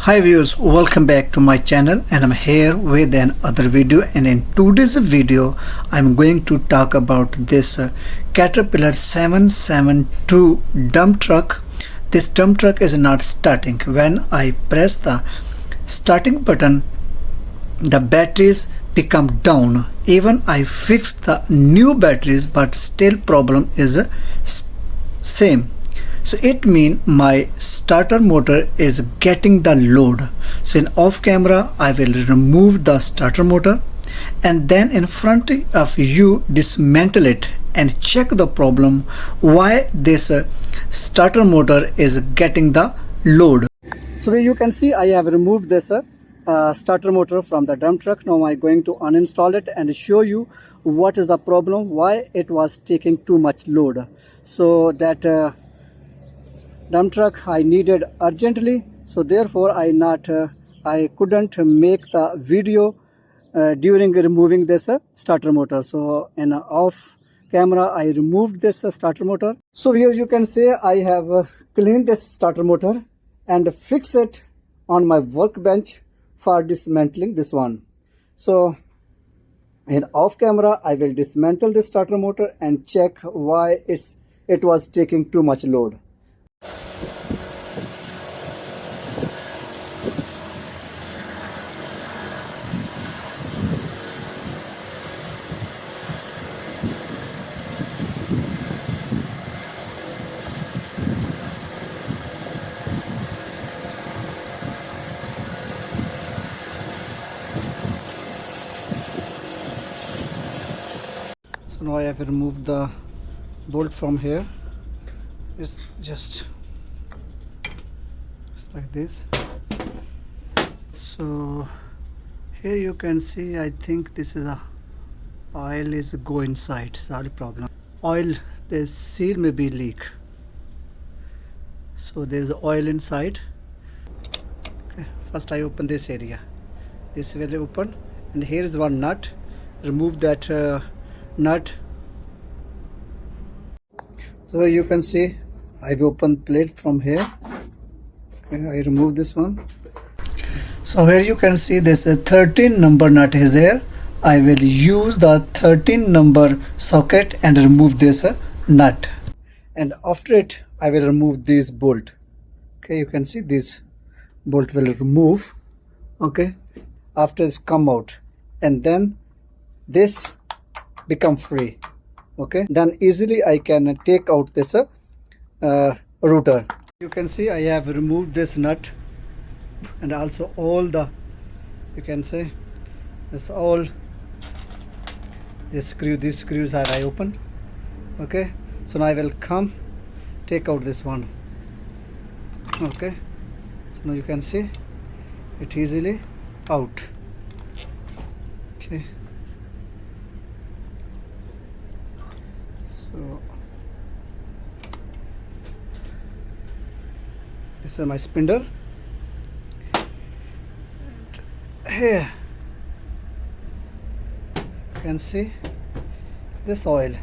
Hi viewers, welcome back to my channel, and I'm here with another video. And in today's video I'm going to talk about this Caterpillar 772 dump truck. This dump truck is not starting. When I press the starting button, the batteries become down. Even I fixed the new batteries, but still problem is same. So it means my starter motor is getting the load. So in off camera I will remove the starter motor, and then in front of you dismantle it and check the problem why this starter motor is getting the load. So you can see I have removed this starter motor from the dump truck. Now I'm going to uninstall it and show you what is the problem, why it was taking too much load. So that dump truck I needed urgently, so therefore I couldn't make the video during removing this starter motor. So in off camera I removed this starter motor. So here you can see I have cleaned this starter motor and fix it on my workbench for dismantling this one. So in off camera I will dismantle this starter motor and check why it was taking too much load. So now I have removed the bolt from here. It's just like this. So here you can see, I think this is a oil is go inside. Sorry, problem. Oil, the seal may be leak. So there is oil inside. Okay, first I open this area. This will open, and here is one nut. Remove that nut. So you can see I've opened plate from here. Okay, I remove this one. So here you can see this 13 number nut is here. I will use the 13 number socket and remove this nut, and after it I will remove this bolt. Okay, you can see this bolt will remove. Okay, after it's come out, and then this become free. Okay, then easily I can take out this router. You can see I have removed this nut, and also all the, you can say, this all this screw, these screws are I open. Okay, so now I will come take out this one. Okay, so now you can see it easily out. Okay, so this is my spindle. Here you can see this oil,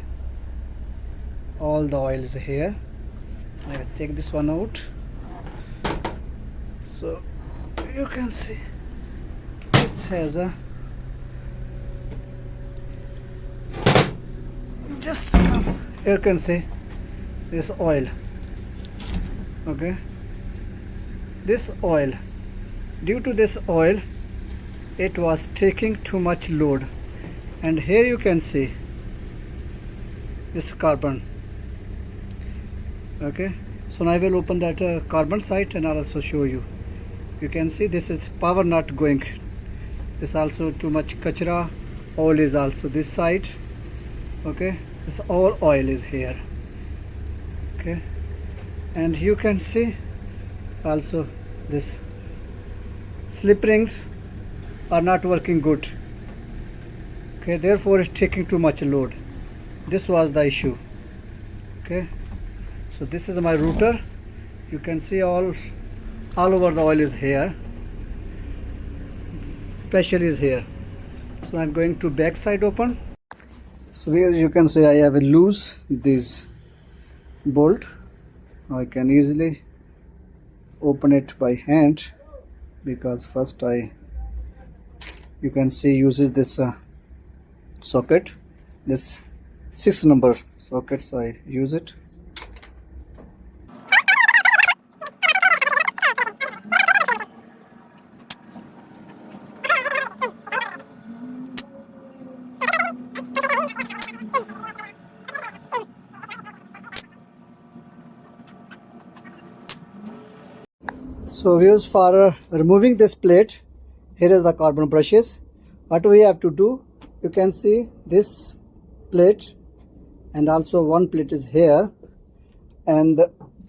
all the oil is here. I will take this one out. So you can see it has a you can see this oil. Okay, this oil, due to this oil it was taking too much load, and here you can see this carbon. Okay, so now I will open that carbon side and I'll also show you. You can see this is power not going. This also too much kachra. Oil is also this side. Okay, this all oil is here. Okay, and you can see also this slip rings are not working good. Okay, therefore it's taking too much load. This was the issue. Okay, so this is my router. You can see all over the oil is here, especially is here. So I'm going to back side open. So here you can see I have a loose this bolt. Now I can easily open it by hand because first you can see uses this socket, this 6 number sockets. I use it. So we use for removing this plate. Here is the carbon brushes. What we have to do, you can see this plate, and also one plate is here, and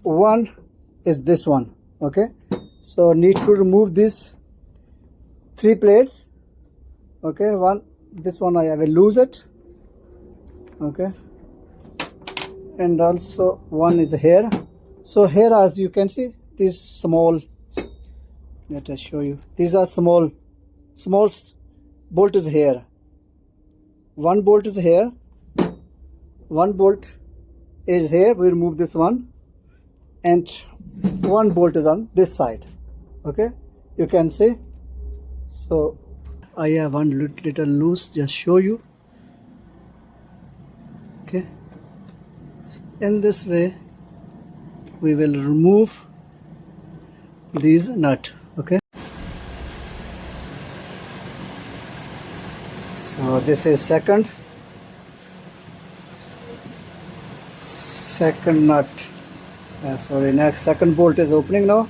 one is this one. Okay, so need to remove these 3 plates. Okay, this one I will lose it. Okay, and also one is here. So here, as you can see, these small, let us show you, these are small bolt is here. One bolt is here, one bolt is here. We remove this one, and one bolt is on this side. Okay, you can see. So I have one little loose, just show you. Okay, so in this way we will remove these nut. Okay, so this is second nut. Sorry, next second bolt is opening now.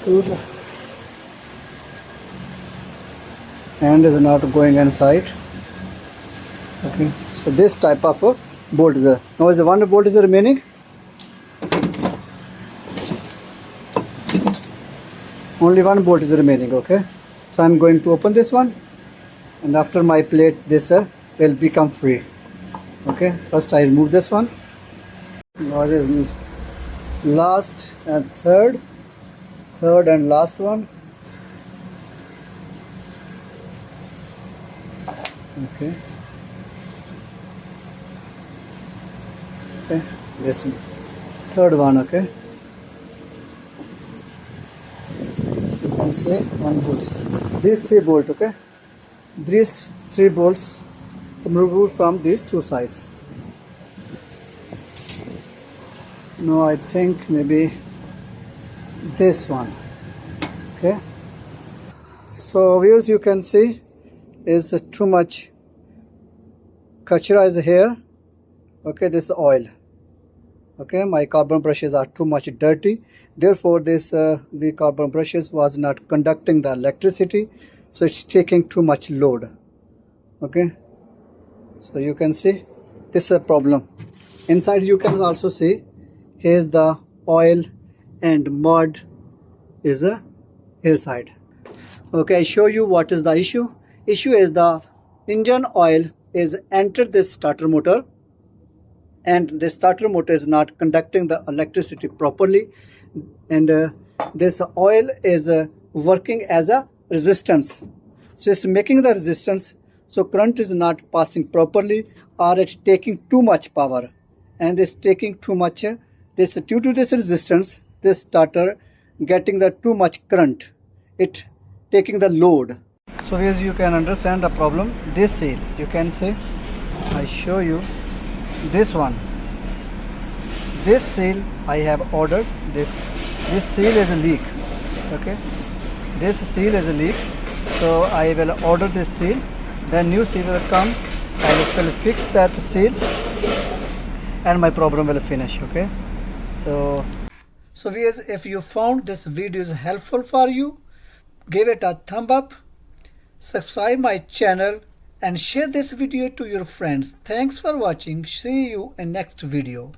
Good. And is not going inside. Okay, so this type of bolt is there. Now is one bolt is remaining. Only one bolt is remaining. Okay, so I'm going to open this one, and after my plate this will become free. Okay, first I remove this one. Now this is last and third and last one. Okay, this third one. Okay, you can see one bolt. These 3 bolts. Okay, these 3 bolts removed from these 2 sides. No, I think maybe this one. Okay, so viewers, you can see is too much kachra is here. Okay, this oil. Okay, my carbon brushes are too much dirty, therefore this the carbon brushes was not conducting the electricity, so it's taking too much load. Okay, so you can see this is a problem. Inside you can also see here's the oil and mud is inside. Okay, I show you what is the issue. Issue is the engine oil is entered this starter motor, and this starter motor is not conducting the electricity properly, and this oil is working as a resistance. So it's making the resistance, so current is not passing properly, or it's taking too much power, and it's taking too much this due to this resistance, this starter getting the too much current, it taking the load. So as you can understand the problem, this seal, you can say, I show you this one. This seal I have ordered. This seal is a leak. Okay, this seal is a leak, so I will order this seal. Then new seal will come. I will fix that seal, and my problem will finish. Okay, so viewers, if you found this video is helpful for you, give it a thumb up, subscribe my channel, and share this video to your friends. Thanks for watching. See you in next video.